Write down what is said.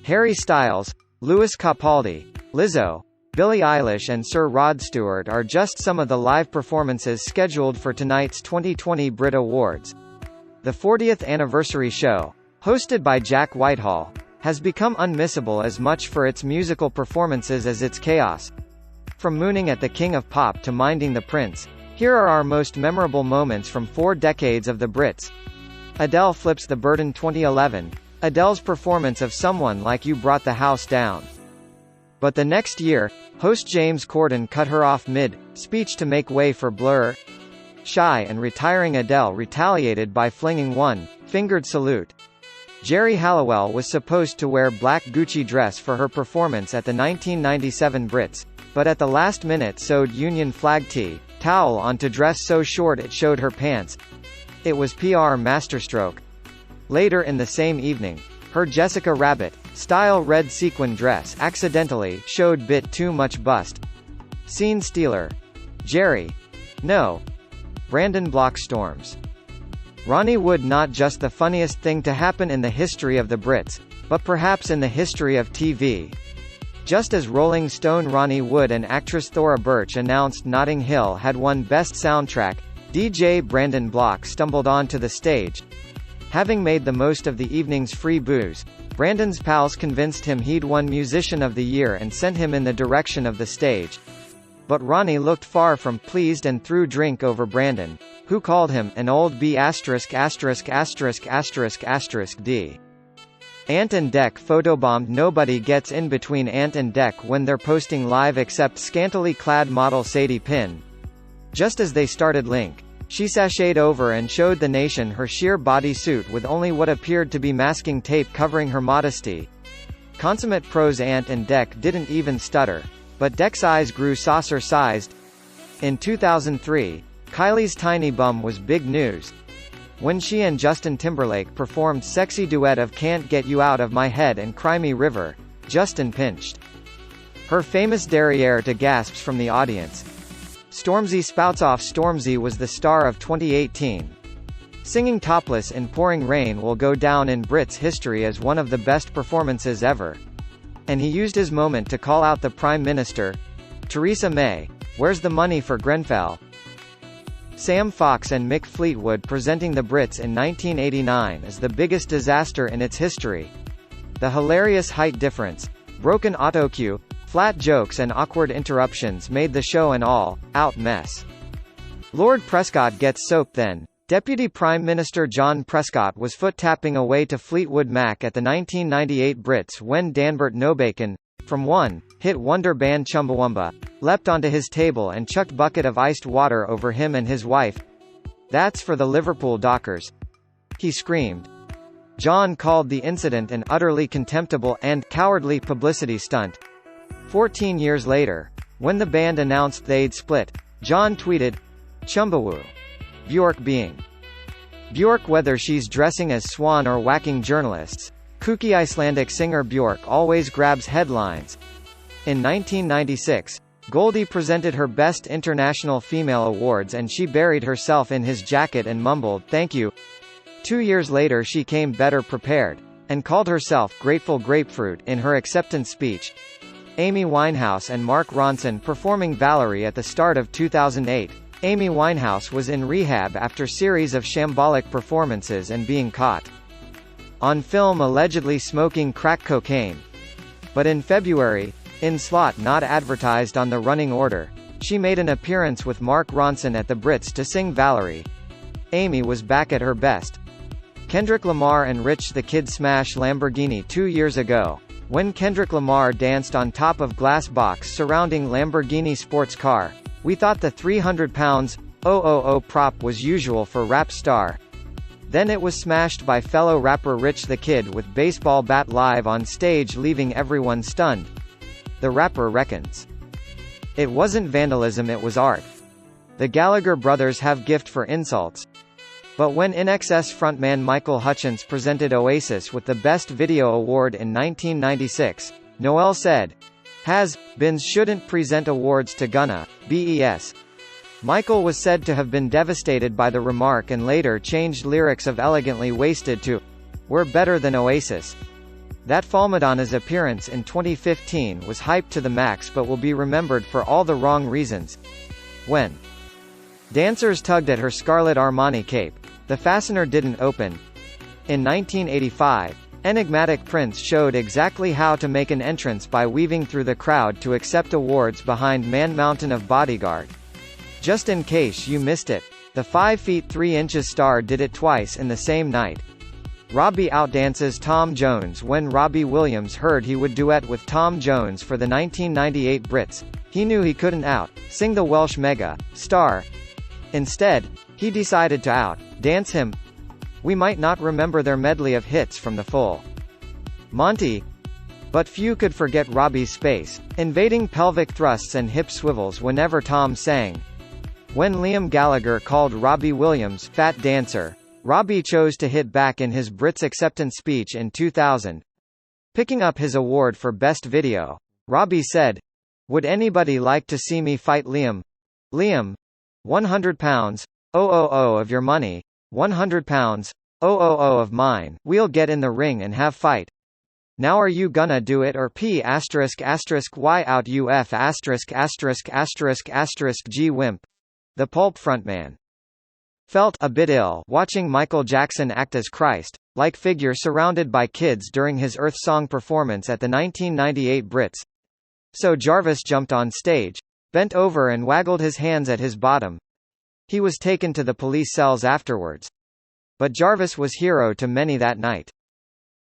Harry Styles, Lewis Capaldi, Lizzo, Billie Eilish and Sir Rod Stewart are just some of the live performances scheduled for tonight's 2020 Brit Awards. The 40th anniversary show, hosted by Jack Whitehall, has become unmissable as much for its musical performances as its chaos. From mooning at the King of Pop to minding the Prince, here are our most memorable moments from 4 decades of the Brits. Adele flips the burden 2011. Adele's performance of Someone Like You brought the house down. But the next year, host James Corden cut her off mid-speech to make way for Blur. Shy and retiring Adele retaliated by flinging one-fingered salute. Geri Halliwell was supposed to wear black Gucci dress for her performance at the 1997 Brits, but at the last minute sewed Union flag towel onto dress so short it showed her pants. It was PR masterstroke. Later in the same evening, her Jessica Rabbit-style red sequin dress accidentally showed bit too much bust. Scene stealer. Geri. No. Brandon Block storms. Ronnie Wood. Not just the funniest thing to happen in the history of the Brits, but perhaps in the history of TV. Just as Rolling Stone Ronnie Wood and actress Thora Birch announced Notting Hill had won Best Soundtrack, DJ Brandon Block stumbled onto the stage. Having made the most of the evening's free booze, Brandon's pals convinced him he'd won Musician of the Year and sent him in the direction of the stage. But Ronnie looked far from pleased and threw drink over Brandon, who called him an old B******************************. Ant and Dec photobombed. Nobody gets in between Ant and Dec when they're posting live except scantily clad model Sadie Pin. Just as they started Link, she sashayed over and showed the nation her sheer bodysuit with only what appeared to be masking tape covering her modesty. Consummate pros Ant and Dec didn't even stutter, but Dec's eyes grew saucer-sized. In 2003, Kylie's tiny bum was big news. When she and Justin Timberlake performed sexy duet of Can't Get You Out of My Head and Cry Me River, Justin pinched her famous derriere to gasps from the audience. Stormzy spouts off. Stormzy was the star of 2018. Singing topless in pouring rain will go down in Brits history as one of the best performances ever. And he used his moment to call out the Prime Minister. Theresa May, where's the money for Grenfell? Sam Fox and Mick Fleetwood presenting the Brits in 1989 as the biggest disaster in its history. The hilarious height difference, broken autocue, flat jokes and awkward interruptions made the show an all-out mess. Lord Prescott gets soaked. Then, Deputy Prime Minister John Prescott was foot-tapping away to Fleetwood Mac at the 1998 Brits when Danbert Nobacon, from one-hit wonder band Chumbawamba, leapt onto his table and chucked bucket of iced water over him and his wife. "That's for the Liverpool Dockers," he screamed. John called the incident an utterly contemptible and cowardly publicity stunt. 14 years later, when the band announced they'd split, John tweeted, "Chumbawoo. Bjork being Bjork, whether she's dressing as Swan or whacking journalists. Kooky Icelandic singer Bjork always grabs headlines." In 1996, Goldie presented her Best International Female Awards and she buried herself in his jacket and mumbled, "Thank you." 2 years later she came better prepared, and called herself Grateful Grapefruit in her acceptance speech. Amy Winehouse and Mark Ronson performing Valerie at the start of 2008. Amy Winehouse was in rehab after series of shambolic performances and being caught on film allegedly smoking crack cocaine. But in February, in slot not advertised on the running order, she made an appearance with Mark Ronson at the Brits to sing Valerie. Amy was back at her best. Kendrick Lamar and Rich the Kid smash Lamborghini 2 years ago. When Kendrick Lamar danced on top of glass box surrounding Lamborghini sports car, we thought the 300 pounds, 000 prop was usual for rap star. Then it was smashed by fellow rapper Rich the Kid with baseball bat live on stage, leaving everyone stunned. The rapper reckons it wasn't vandalism, it was art. The Gallagher brothers have gift for insults. But when INXS frontman Michael Hutchence presented Oasis with the Best Video Award in 1996, Noel said, "Has-beens shouldn't present awards to Gunna, BES." Michael was said to have been devastated by the remark and later changed lyrics of Elegantly Wasted to "We're better than Oasis." That Madonna's appearance in 2015 was hyped to the max but will be remembered for all the wrong reasons. When dancers tugged at her Scarlet Armani cape, the fastener didn't open. In 1985, enigmatic Prince showed exactly how to make an entrance by weaving through the crowd to accept awards behind Man Mountain of Bodyguard. Just in case you missed it, the 5 feet 3 inches star did it twice in the same night. Robbie outdances Tom Jones. When Robbie Williams heard he would duet with Tom Jones for the 1998 Brits, he knew he couldn't sing the Welsh mega star. Instead, he decided to dance him. We might not remember their medley of hits from the full Monty, but few could forget Robbie's space, invading pelvic thrusts and hip swivels whenever Tom sang. When Liam Gallagher called Robbie Williams "fat dancer," Robbie chose to hit back in his Brits acceptance speech in 2000. Picking up his award for Best Video, Robbie said, "Would anybody like to see me fight Liam? Liam, £100, of your money, £100, of mine. We'll get in the ring and have fight. Now are you gonna do it or P***y out ***** G Wimp?" The Pulp frontman felt a bit ill watching Michael Jackson act as Christ-like figure surrounded by kids during his Earth Song performance at the 1998 Brits. So Jarvis jumped on stage, bent over and waggled his hands at his bottom. He was taken to the police cells afterwards. But Jarvis was hero to many that night.